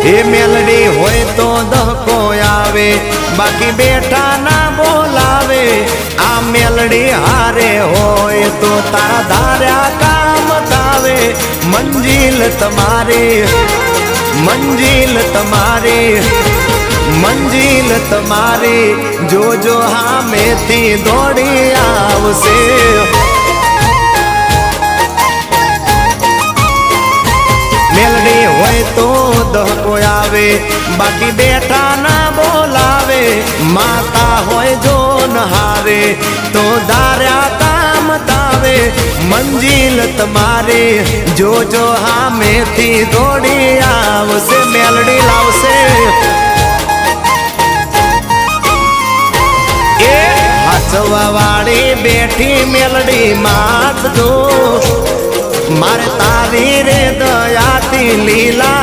એ મેલડી હોય તો દહકો આવે, બાકી બેઠા ના બોલાવે। આ મેલડી હારે હોય તો તારા ધાર્યા કામ થાવે। મંજિલ તમારી, મંજિલ તમારી, મંજિલ તમારી, જોજો હામેથી દોડી આવશે। મેલડી હોય તો દહકો આવે, બાકી બેઠા ના બોલાવે। માતા હોય જો નહારે તો ધાર્યા કામ થાવે। મંજિલ તમારી, જોજો હામેથી દોડી આવશે। મેલડી લાવશે એ હાચવા વાળી બેઠી મેલડી માત જો, મારે તારી રે દયાથી લીલા